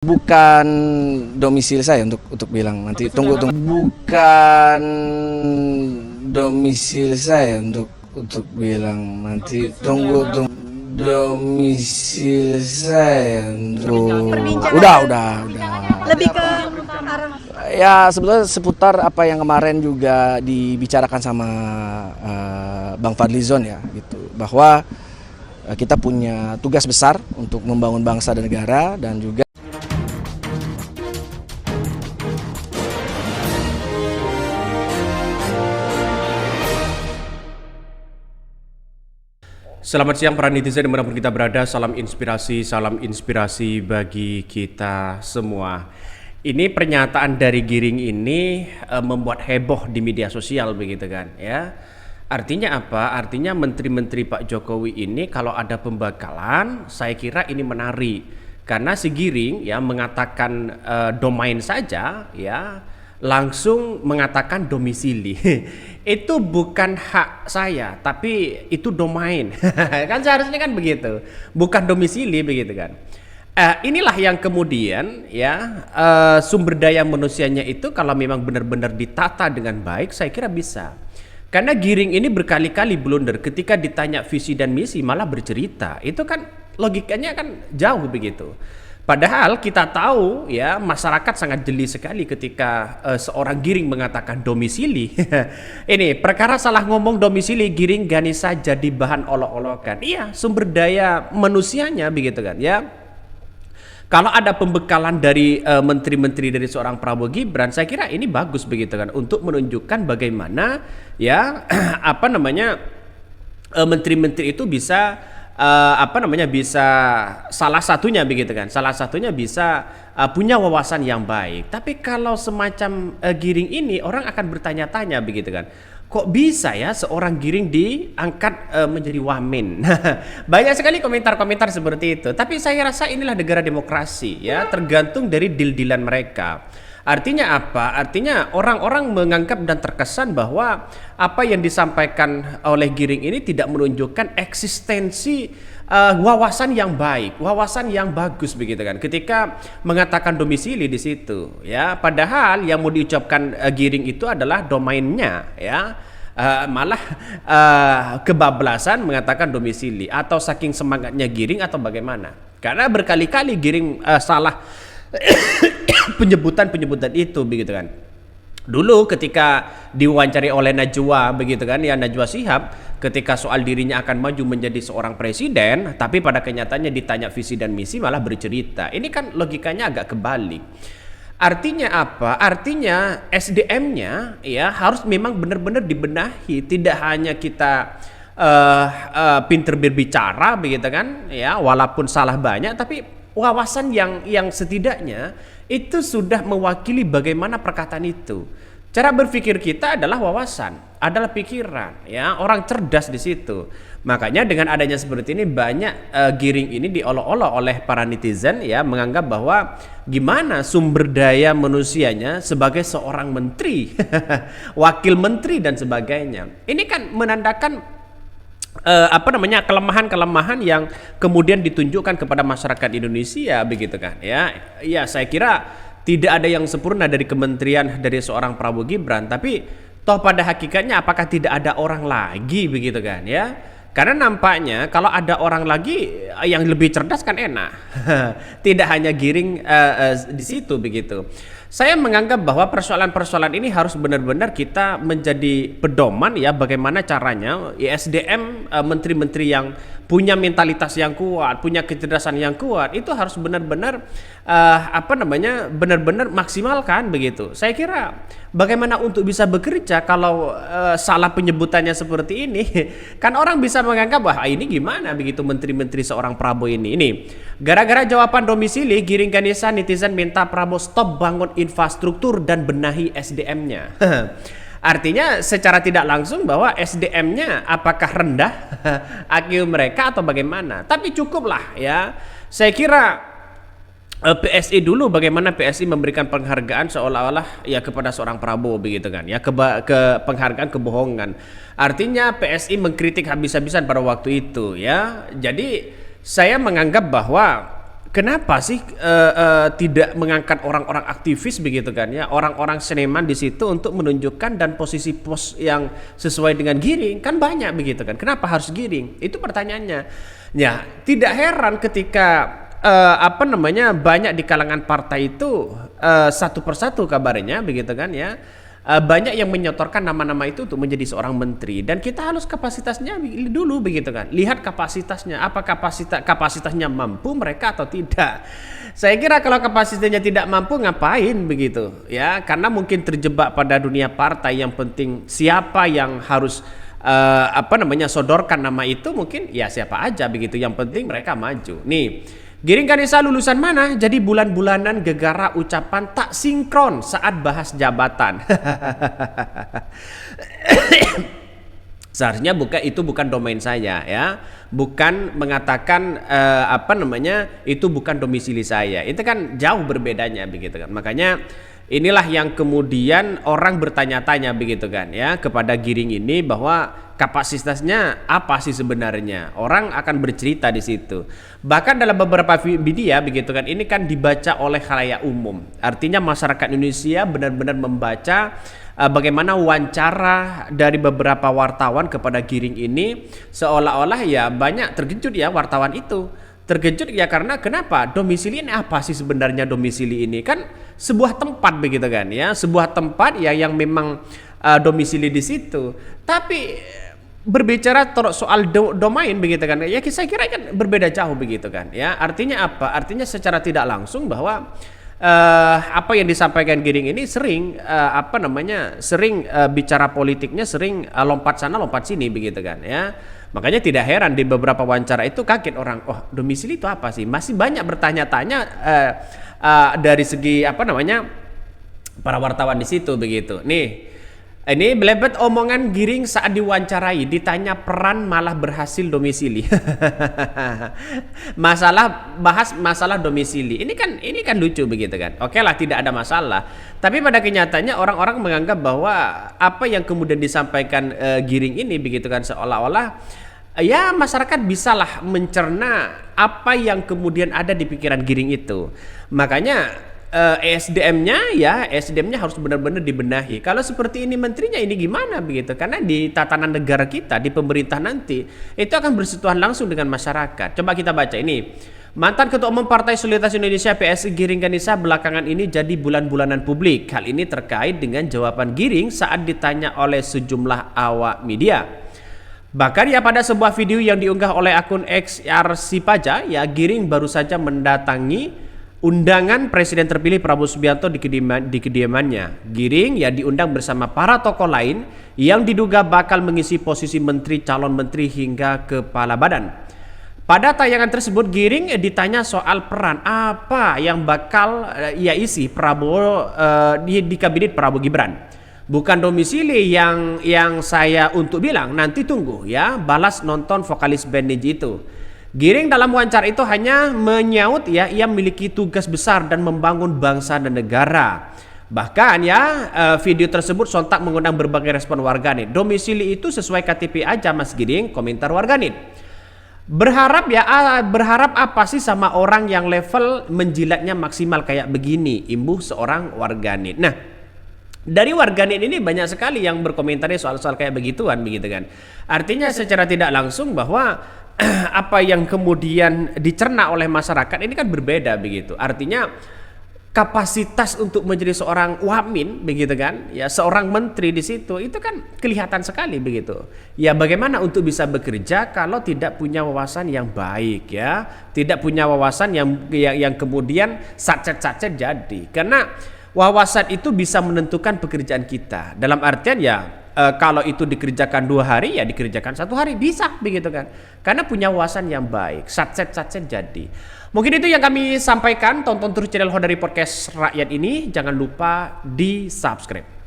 Bukan domisili saya untuk bilang nanti tunggu bukan domisili saya untuk bilang nanti tunggu domisili saya untuk udah Lebih ke arah ya sebetulnya seputar apa yang kemarin juga dibicarakan sama Bang Fadlizon ya gitu, bahwa kita punya tugas besar untuk membangun bangsa dan negara, dan juga Selamat siang para netizen dimanapun kita berada, salam inspirasi bagi kita semua. Ini pernyataan dari Giring ini membuat heboh di media sosial begitu kan ya. Artinya apa? Artinya menteri-menteri Pak Jokowi ini kalau ada pembekalan, saya kira ini menarik. Karena si Giring ya mengatakan domain saja ya, langsung mengatakan domisili. Itu bukan hak saya, tapi itu domain. Kan seharusnya kan begitu, bukan domisili begitu kan. Inilah yang kemudian ya sumber daya manusianya itu kalau memang benar-benar ditata dengan baik, saya kira bisa. Karena Giring ini berkali-kali blunder ketika ditanya visi dan misi malah bercerita. Itu kan logikanya kan jauh begitu. Padahal kita tahu ya masyarakat sangat jeli sekali ketika seorang Giring mengatakan domisili. Ini perkara salah ngomong domisili, Giring Ganesa jadi bahan olok-olokan. Iya, sumber daya manusianya begitu kan ya. Kalau ada pembekalan dari menteri-menteri dari seorang Prabowo Gibran, saya kira ini bagus begitu kan untuk menunjukkan bagaimana ya apa namanya menteri-menteri itu bisa bisa salah satunya begitu kan, salah satunya bisa punya wawasan yang baik. Tapi kalau semacam Giring ini orang akan bertanya-tanya begitu kan, kok bisa ya seorang Giring diangkat menjadi wamen. Banyak sekali komentar-komentar seperti itu. Tapi saya rasa inilah negara demokrasi ya, tergantung dari deal-dealan mereka. Artinya apa? Artinya orang-orang menganggap dan terkesan bahwa apa yang disampaikan oleh Giring ini tidak menunjukkan eksistensi wawasan yang baik, wawasan yang bagus begitu kan. Ketika mengatakan domisili di situ, ya, padahal yang mau diucapkan Giring itu adalah domainnya, ya. Malah kebablasan mengatakan domisili, atau saking semangatnya Giring atau bagaimana? Karena berkali-kali Giring salah penyebutan itu begitu kan. Dulu ketika diwawancari oleh Najwa begitu kan ya, Najwa Shihab, ketika soal dirinya akan maju menjadi seorang presiden, tapi pada kenyataannya ditanya visi dan misi malah bercerita. Ini kan logikanya agak kebalik. Artinya apa? Artinya SDM-nya ya harus memang benar-benar dibenahi. Tidak hanya kita pinter berbicara begitu kan ya, walaupun salah banyak, tapi wawasan yang setidaknya itu sudah mewakili bagaimana perkataan itu. Cara berpikir kita adalah wawasan, adalah pikiran, ya, orang cerdas di situ. Makanya dengan adanya seperti ini banyak Giring ini diolok-olok oleh para netizen ya, menganggap bahwa gimana sumber daya manusianya sebagai seorang menteri, wakil menteri dan sebagainya. Ini kan menandakan kelemahan-kelemahan yang kemudian ditunjukkan kepada masyarakat Indonesia begitu kan ya. Ya, saya kira tidak ada yang sempurna dari kementerian dari seorang Prabowo Gibran, tapi toh pada hakikatnya apakah tidak ada orang lagi begitu kan ya. Karena nampaknya kalau ada orang lagi yang lebih cerdas kan enak. Tidak hanya Giring di situ begitu. Saya menganggap bahwa persoalan-persoalan ini harus benar-benar kita menjadi pedoman ya, bagaimana caranya ISDM menteri-menteri yang punya mentalitas yang kuat, punya kecerdasan yang kuat, itu harus benar-benar benar-benar maksimalkan begitu. Saya kira bagaimana untuk bisa bekerja kalau salah penyebutannya seperti ini, kan orang bisa menganggap wah ini gimana begitu menteri-menteri seorang Prabowo ini. Gara-gara jawaban domisili, Giring Ganesa, netizen minta Prabowo stop bangun infrastruktur dan benahi SDM-nya. Artinya secara tidak langsung bahwa SDM-nya apakah rendah IQ mereka atau bagaimana. Tapi cukuplah ya. Saya kira PSI dulu, bagaimana PSI memberikan penghargaan seolah-olah ya kepada seorang Prabowo begitu kan ya, ke penghargaan kebohongan. Artinya PSI mengkritik habis-habisan pada waktu itu ya. Jadi saya menganggap bahwa kenapa sih tidak mengangkat orang-orang aktivis begitu kan ya, orang-orang seniman di situ untuk menunjukkan dan posisi pos yang sesuai dengan Giring kan banyak begitu kan. Kenapa harus Giring? Itu pertanyaannya. Ya, tidak heran ketika banyak di kalangan partai itu satu persatu kabarnya begitu kan ya. Banyak yang menyotorkan nama-nama itu untuk menjadi seorang menteri, dan kita harus kapasitasnya dulu begitu kan, lihat kapasitasnya, apa kapasitasnya mampu mereka atau tidak. Saya kira kalau kapasitasnya tidak mampu ngapain begitu ya, karena mungkin terjebak pada dunia partai, yang penting siapa yang harus sodorkan nama itu, mungkin ya siapa aja begitu, yang penting mereka maju. Nih, Giring Ganesa lulusan mana? Jadi bulan-bulanan gegara ucapan tak sinkron saat bahas jabatan. Seharusnya itu bukan domain saya ya. Bukan mengatakan itu bukan domisili saya. Itu kan jauh berbedanya begitu kan. Makanya inilah yang kemudian orang bertanya-tanya begitu kan ya kepada Giring ini, bahwa kapasitasnya apa sih sebenarnya. Orang akan bercerita di situ. Bahkan dalam beberapa media begitu kan, ini kan dibaca oleh khalayak umum. Artinya masyarakat Indonesia benar-benar membaca bagaimana wawancara dari beberapa wartawan kepada Giring ini, seolah-olah ya banyak terkejut ya wartawan itu. Terkejut ya karena kenapa? Domisili ini apa sih sebenarnya? Domisili ini kan sebuah tempat begitu kan ya, sebuah tempat ya yang memang domisili di situ. Tapi berbicara soal domain begitu kan ya, saya kira kan berbeda jauh begitu kan ya. Artinya apa? Artinya secara tidak langsung bahwa apa yang disampaikan Giring ini sering bicara politiknya, sering lompat sana lompat sini begitu kan ya. Makanya tidak heran di beberapa wawancara itu kaget orang, oh domisili itu apa sih? Masih banyak bertanya-tanya dari segi para wartawan di situ begitu. Nih, ini belebet omongan Giring saat diwawancarai, ditanya peran malah berhasil domisili. Bahas masalah domisili. Ini kan lucu begitu kan. Oke lah, tidak ada masalah. Tapi pada kenyataannya orang-orang menganggap bahwa apa yang kemudian disampaikan Giring ini begitu kan, seolah-olah ya masyarakat bisalah mencerna apa yang kemudian ada di pikiran Giring itu. Makanya SDM-nya harus benar-benar dibenahi. Kalau seperti ini menterinya ini gimana begitu? Karena di tatanan negara kita, di pemerintah nanti itu akan bersentuhan langsung dengan masyarakat. Coba kita baca ini. Mantan Ketua Umum Partai Solidaritas Indonesia PSI Giring Ganesa belakangan ini jadi bulan-bulanan publik. Hal ini terkait dengan jawaban Giring saat ditanya oleh sejumlah awak media. Bahkan ya pada sebuah video yang diunggah oleh akun XRC Paja, ya Giring baru saja mendatangi undangan Presiden terpilih Prabowo Subianto di kediamannya. Giring ya diundang bersama para tokoh lain yang diduga bakal mengisi posisi menteri, calon menteri hingga kepala badan. Pada tayangan tersebut Giring ditanya soal peran apa yang bakal ia isi Prabowo di kabinet Prabowo Gibran. Bukan domisili yang saya untuk bilang, nanti tunggu ya, balas nonton vokalis band Niji itu. Giring dalam wawancara itu hanya menyaut ya ia memiliki tugas besar dan membangun bangsa dan negara. Bahkan ya video tersebut sontak mengundang berbagai respon warganet. Domisili itu sesuai KTP aja Mas Giring, komentar warganet. Berharap apa sih sama orang yang level menjilatnya maksimal kayak begini, imbuh seorang warganet. Nah, dari warganet ini banyak sekali yang berkomentar soal-soal kayak begituan begitu kan. Artinya secara tidak langsung bahwa apa yang kemudian dicerna oleh masyarakat ini kan berbeda begitu. Artinya kapasitas untuk menjadi seorang wamin begitu kan, ya seorang menteri di situ itu kan kelihatan sekali begitu. Ya bagaimana untuk bisa bekerja kalau tidak punya wawasan yang baik ya, tidak punya wawasan yang kemudian sacet-sacet jadi. Karena wawasan itu bisa menentukan pekerjaan kita. Dalam artian ya kalau itu dikerjakan 2 hari ya dikerjakan 1 hari bisa begitu kan, karena punya wawasan yang baik, satset jadi. Mungkin itu yang kami sampaikan. Tonton terus channel Hodari Podcast Rakyat ini, jangan lupa di subscribe.